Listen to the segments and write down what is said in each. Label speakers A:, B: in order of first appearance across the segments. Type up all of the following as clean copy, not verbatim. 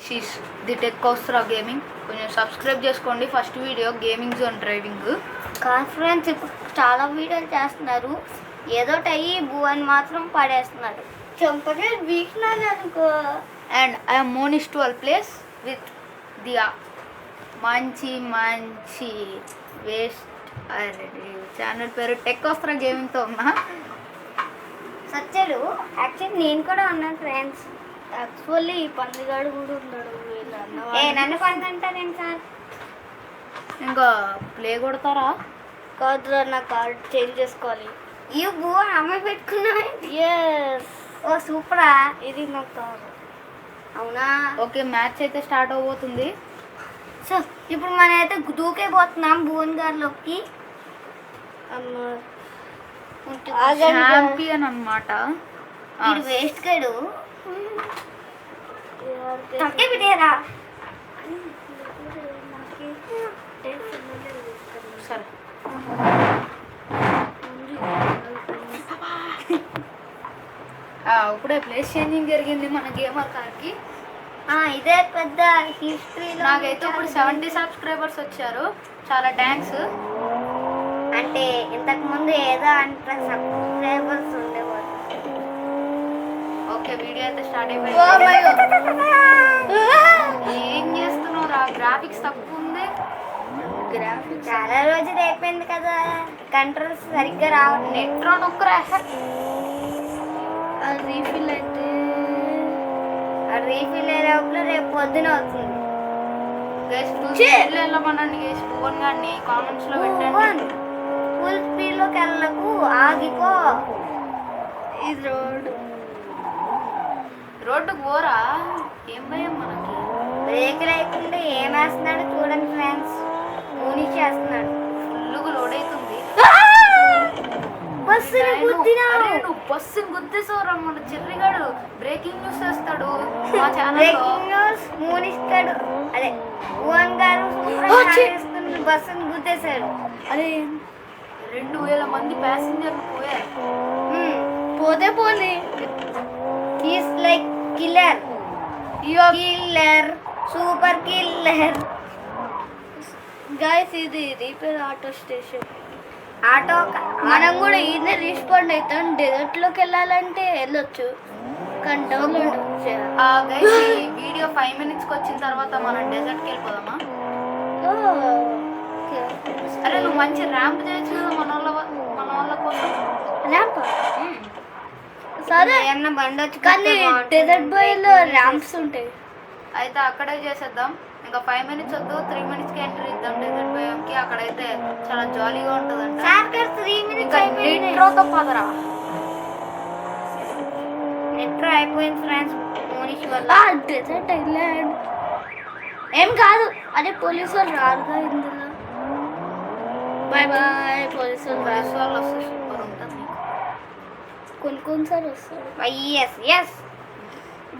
A: She's the tech కోస్ట్రా gaming. కొంచెం subscribe చేసుకోండి. First video gaming zone driving.
B: Conference ఇప్పుడు చాలా వీడియోలు చేస్తున్నారు, ఏదోటి అయ్యి భువన్ మాత్రం పడేస్తున్నారు. చెంపగా వీక్నాను అనుకో.
A: And I'm Monish 12 plays with Diya. మంచి మంచి వేస్ట్ ఛానల్ పేరు టెక్ కోస్ట్రా గేమింగ్తో ఉన్నా.
B: సత్యలు యాక్చువల్లీ నేను కూడా ఉన్నాను ఫ్రెండ్స్. యాక్చువల్లీ ఈ పందిగాడు కూడా ఉన్నాడు. నన్ను పందంటారేం సార్?
A: ఇంకా ప్లే కొడతారా?
B: కాదు, నా కార్డ్ చేంజ్ చేసుకోవాలి. ఈ భువ అమ్మాయి పెట్టుకున్నా. ఎస్, ఓ సూపరా. ఇది నాకు కాదు. అవునా?
A: ఓకే, మ్యాచ్ అయితే స్టార్ట్ అవబోతుంది.
B: సో ఇప్పుడు మనం అయితే దూకే పోతున్నాం భువన్ గారిలోకి.
A: ఛాంపియన్ అన్నమాట.
B: ఇది వేస్ట్ గడు తక్కే బిడ్డేరా.
A: సరే, ఇప్పుడే ప్లేస్ చేంజింగ్ జరిగింది మన గేమర్ కార్కి.
B: ఇదే పెద్ద హిస్టరీలో.
A: నాకైతే ఇప్పుడు 70 సబ్స్క్రైబర్స్ వచ్చారు. చాలా థ్యాంక్స్.
B: అంటే ఇంతకు ముందు ఏదో అంటే సబ్స్క్రైబర్స్ ఉండేవాళ్ళు.
A: ఓకే, వీడియో అయితే స్టార్ట్ అయిపోయింది. ఏం చేస్తున్నావు రా? గ్రాఫిక్స్ తక్కువ ఉంది.
B: గ్రాఫిక్స్ చాలా రోజులు అయిపోయింది కదా, కంట్రోల్స్ సరిగ్గా రావట్లేదు.
A: నెట్రో నొక్కరా.
B: రీఫిల్ అయితే రీఫిల్ అయ్యేలోపల రేపు పొద్దున అవుతుంది.
A: వెళ్ళమనండి భువన్ గారిని కామెంట్స్ లో పెట్టండి.
B: ఫుల్ స్పీడ్ లోకి వెళ్ళకు, ఆగిపో. ఇది
A: రోడ్డుకు పోరా. ఏం భయం మనకి?
B: బ్రేక్ లేకుండా ఏం వేస్తున్నాడు చూడండి ఫ్రెండ్స్. మూని చేస్తున్నాడు.
A: ఫుల్గా లోడ్ అవుతుంది.
B: బస్సుని
A: గుద్దేసావు మన చెర్రిగాడు. బ్రేకింగ్ న్యూస్ చేస్తాడు మా ఛానల్.
B: Breaking news మూనిస్తాడు. అదే భువన్ గారు బస్సుని గుద్దేశాడు.
A: అదే 2000 మంది ప్యాసింజర్లు పోయారు.
B: పోతే పోనీ. Is like killer, killer, super killer. Guys ఇది రిపేర్ ఆటో స్టేషన్. ఆటో మనం కూడా ఈయన రీస్పాండ్ అవుతాం. డెజర్ట్లోకి వెళ్ళాలంటే వెళ్ళొచ్చు, కానీ డౌన్లోడ్
A: వీడియో 5 minutes వచ్చిన తర్వాత మనం డెజర్ట్కి వెళ్ళిపోదామా? అరే నువ్వు మంచి ర్యాంప్ చేయొచ్చు కదా మన వాళ్ళ కోసం.
B: ర్యాంప్ సరే ఏమన్నా బండి వచ్చి, కానీ డెజర్ట్ బాయ్లో ర్యాంప్స్ ఉంటాయి.
A: అయితే అక్కడే చేసేద్దాం. ఇంకా 5 minutes వద్దు, 3 minutesకి ఎంట్రీ ఇద్దాం డెజర్ట్ బాయ్కి. అక్కడైతే చాలా జాలీగా ఉంటుందంట.
B: 3 minutes
A: నెట్రోతో పదరా.
B: నెట్రో అయిపోయింది ఫ్రెండ్స్ మోనిష్ వల్ల. డెజర్ట్ ఐలాండ్ ఏం కాదు, అదే పోలీసు వాళ్ళు రారుగా ఇందులో. Bye bye. పోలీసు
A: వాళ్ళు వస్తే సూపర్ ఉంటుంది.
B: కొన్నిసార్లు వస్తారు. ఎస్ ఎస్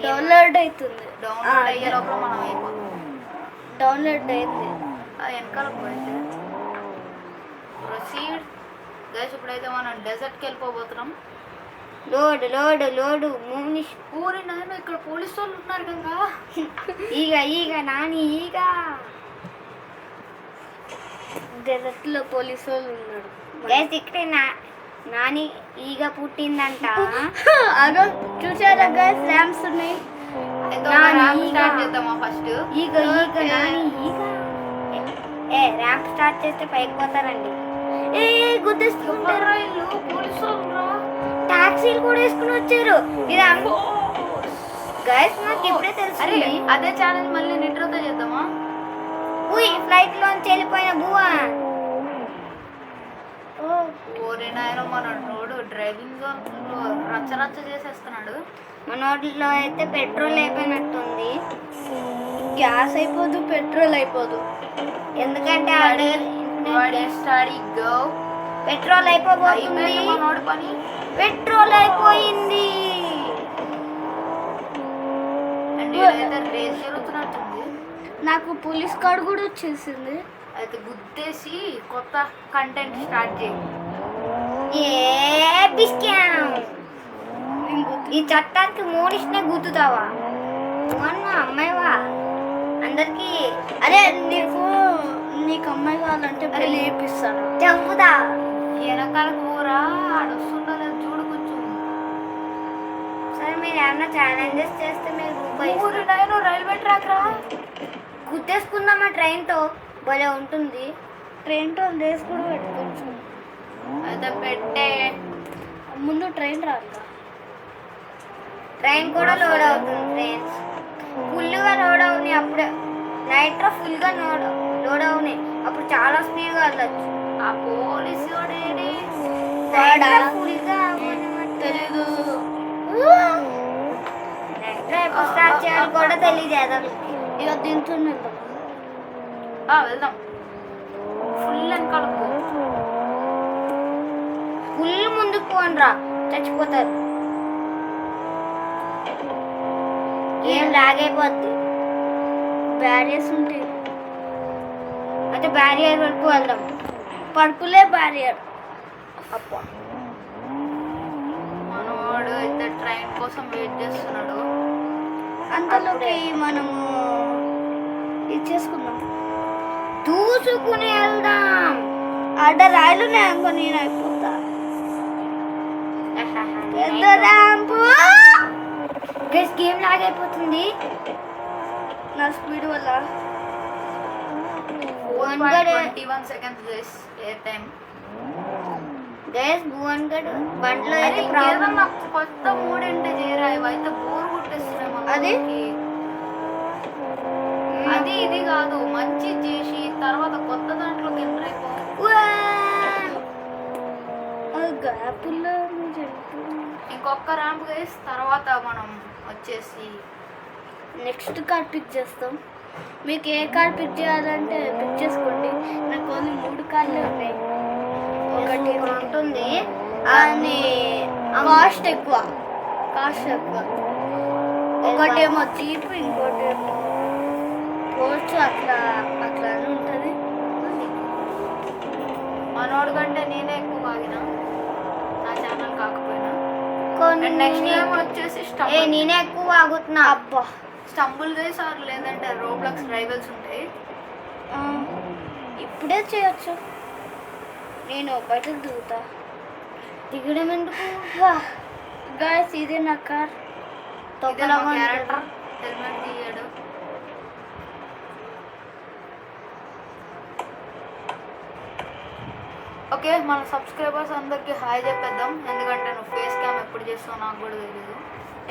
B: డౌన్లోడ్ అవుతుంది.
A: డౌన్లోడ్ అయ్యే లోపల మనం అయిపోతాం.
B: డౌన్లోడ్ అయింది.
A: వెనకాల పోయింది. Proceed guys. ఇప్పుడైతే మనం డెజర్ట్కి వెళ్ళిపోబోతున్నాం.
B: Load load load Monish.
A: ఊరి నాయన, ఇక్కడ పోలీసు వాళ్ళు ఉన్నారు కదా.
B: ఈగ నాని ఈగ. డెజర్ట్లో పోలీసు వాళ్ళు ఉన్నారు గైస్. ఇక్కడే నాని ఈగ పుట్టిందంట. అదో చూసారా గైస్, ర్యాంప్స్ ఉన్నాయి.
A: ఫస్ట్
B: ఈగ నాని ఈగ. ర్యాంప్ స్టార్ట్ చేస్తే పైకి పోతారండి. గుద్దేసుకుంటారు. టాక్సీలు కూడా వేసుకుని వచ్చారు. ఇది గైస్ నాకు ఇప్పుడే తెలుసు.
A: అదే ఛాలెంజ్ మళ్ళీ నిద్రతో చేద్దామా?
B: ఫ్లైట్ లోంచి వెళ్ళిపోయిన భువా.
A: ఓరే నాయన, మన రోడ్డు డ్రైవింగ్ రచ్చ చేసేస్తున్నాడు.
B: మన రోడ్లో అయితే పెట్రోల్ అయిపోయినట్టుంది. గ్యాస్ అయిపోదు, పెట్రోల్ అయిపోదు. ఎందుకంటే పెట్రోల్ అయిపోబోతుంది.
A: పని
B: పెట్రోల్ అయిపోయింది.
A: రేస్ జరుగుతున్నట్టుంది.
B: నాకు పోలీస్ కార్డు కూడా వచ్చేసింది.
A: అయితే గుద్దేసి కొత్త కంటెంట్ స్టార్ట్ చేయి.
B: ఈ చట్టానికి మోనిష్నే గుద్దుతావా? అమ్మాయివా?
A: అందరికి
B: అరే నీకు అమ్మాయి కావాలంటే పెళ్లి చేపిస్తాను.
A: చంపుతా. వెనకాల కూరా ఆడొస్తుండదు చూడు కొంచెం. సరే మీరు ఏమన్నా ఛాలెంజెస్ చేస్తే మీరు నేను రైల్వే ట్రాక్ రా గుర్తేసుకుందామా ట్రైన్తో భలే ఉంటుంది.
B: ట్రైన్తో డేస్ కూడా పెట్టుకోవచ్చు.
A: అయితే పెట్టే
B: ముందు ట్రైన్ రాదు.
A: ట్రైన్ కూడా లోడ్ అవుతుంది. ట్రైన్స్ ఫుల్గా లోడ్ అవునాయి. అప్పుడే నైట్లో ఫుల్గా లోడ్ అవునాయి. అప్పుడు చాలా స్పీడ్గా వెళ్ళచ్చు. ఆ పోలీసు ఫుల్గా
B: తెలీదు.
A: నైట్లో ఎప్పుడు స్టార్ట్ చేయాలి కూడా తెలియదు.
B: ఇక దీంతో
A: వెళ్దాం. ఫుల్ వెనకాలకు ఫుల్ ముందుకు పోనరా చచ్చిపోతారు. ఏం లాగైపోద్ది.
B: బ్యారియర్స్ ఉంటాయి.
A: అయితే బ్యారియర్ వరకు వెళ్దాం.
B: పడుకులే బ్యారియర్.
A: అప్ప మనవాడు అయితే ట్రైన్ కోసం వెయిట్ చేస్తున్నాడు.
B: అంతలోకి మనము ఇచ్చేసుకుందాం.
A: దూసుకుని వెళ్దాం.
B: ఆడ రాయలునే అనుకో, నేను అయిపోతా. పెద్ద ర్యాంపు.
A: గేమ్ లాగైపోతుంది
B: నా స్పీడ్ వల్ల.
A: 121 seconds guys air time. Guys బండ్లో కొత్త మూడు అంటే చేరా. ఇవైతే బోర్ కొట్టేస్తున్నాయి. అది ఇది కాదు, మంచి చేసి తర్వాత కొత్త దాంట్లోకి ఎంటర్ అయిపో. ఇంకొక ర్యాంప్ గైస్ తర్వాత మనం వచ్చేసి
B: నెక్స్ట్ కార్ పిక్ చేస్తాం. మీకు ఏ కార్ పిక్ చేయాలంటే పిక్ చేసుకోండి. నాకు ఓన్లీ 3 కార్లే ఉన్నాయి.
A: ఒకటి ఉంటుంది
B: అని కాస్ట్ ఎక్కువ. ఒకటేమో చీప్, ఇంకోటేమో పోస్ట్. అట్లానే ఉంటుంది.
A: మనోడు కంటే నేనే ఎక్కువ ఆగిన నా ఛానల్ కాకపోయినా.
B: నెక్స్ట్
A: టైం వచ్చేసి నేనే ఎక్కువ ఆగుతున్నా.
B: అబ్బా
A: స్టంబుల్ గైస్ ఆర్ లేదంటే రోబ్లాక్స్ రైవల్స్ ఉంటాయి.
B: ఇప్పుడే చేయొచ్చు. నేను బయటకు దిగుతా.
A: దిగడం ఎందుకు
B: గాయస్? ఇదే నా కార్.
A: క్యారెక్టర్ హెల్మెట్ తీయడు. ఓకే, మన సబ్స్క్రైబర్స్ అందరికి హాయ్ చెప్పేద్దాం. ఎందుకంటే నువ్వు ఫేస్ క్యామ్ ఎప్పుడు చేస్తావు నాకు కూడా తెలియదు.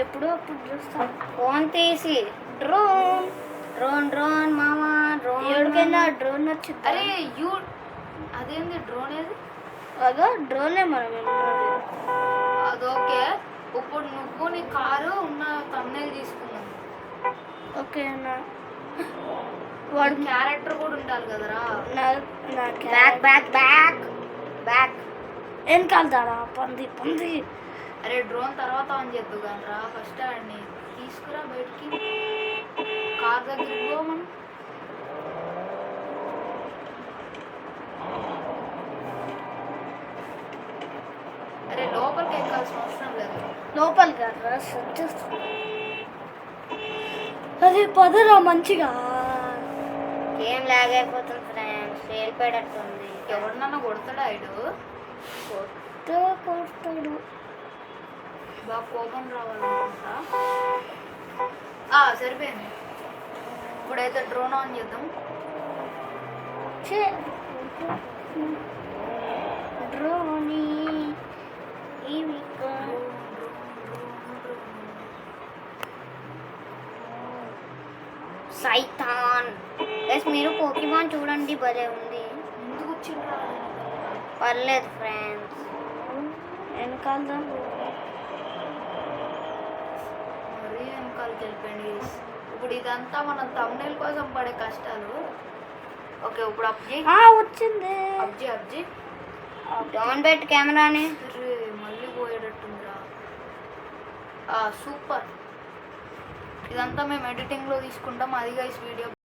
B: ఎప్పుడో అప్పుడు చూస్తాను.
A: ఫోన్ తీసి డ్రోన్ మామా డ్రోన్.
B: ఎవరికైనా డ్రోన్ వచ్చింది.
A: అరే అదేంది డ్రోన్? ఏది
B: అదో డ్రోనే మనం.
A: అదోకే. ఇప్పుడు నువ్వు నీ కారు ఉన్న తమ్నెయిల్ తీసుకున్నావు.
B: ఓకే అన్న.
A: వాడు క్యారెక్టర్ కూడా ఉండాలి కదరా. బ్యాక్
B: వెనకాలదారా పంది.
A: అరే డ్రోన్ తర్వాత ఆన్ చేద్దు కానీ రా. ఫస్ట్ ఆడిని తీసుకురా బయటికి. కార్ దగ్గరికి పో మనం. అరే లోపలికి ఎక్కాల్సిన అవసరం లేదు.
B: లోపలికి రా. అదే పదరా మంచిగా.
A: ఏం లాగైపోతుంది ఫ్రెండ్స్. పేలిపోయేటట్టుంది. ఎవరినన్నా కొడతాడా ఇడు?
B: కొడతాడు.
A: బాగా కోపం రావాలనుకుంటా. సరిపోయింది. ఇప్పుడైతే డ్రోన్ ఆన్ చేద్దాం.
B: డ్రోని
A: సైతాన్. మీరు పోకీమాన్ చూడండి, భలే ఉంది. ముందుకు వచ్చిండ్రా. పర్లేదు ఫ్రెండ్స్.
B: వెనకాలదా
A: మరీ వెనకాలకి వెళ్ళిపోయింది. ఇప్పుడు ఇదంతా మనం తమ్నెయిల్ కోసం పడే కష్టాలు. ఓకే, ఇప్పుడు
B: వచ్చింది.
A: అబ్జీ డౌన్ పెట్టి కెమెరాని. మళ్ళీ పోయేటట్టుందిరా. సూపర్. ఇదంతా మేము ఎడిటింగ్లో తీసుకుంటాం. అది గైస్ వీడియో.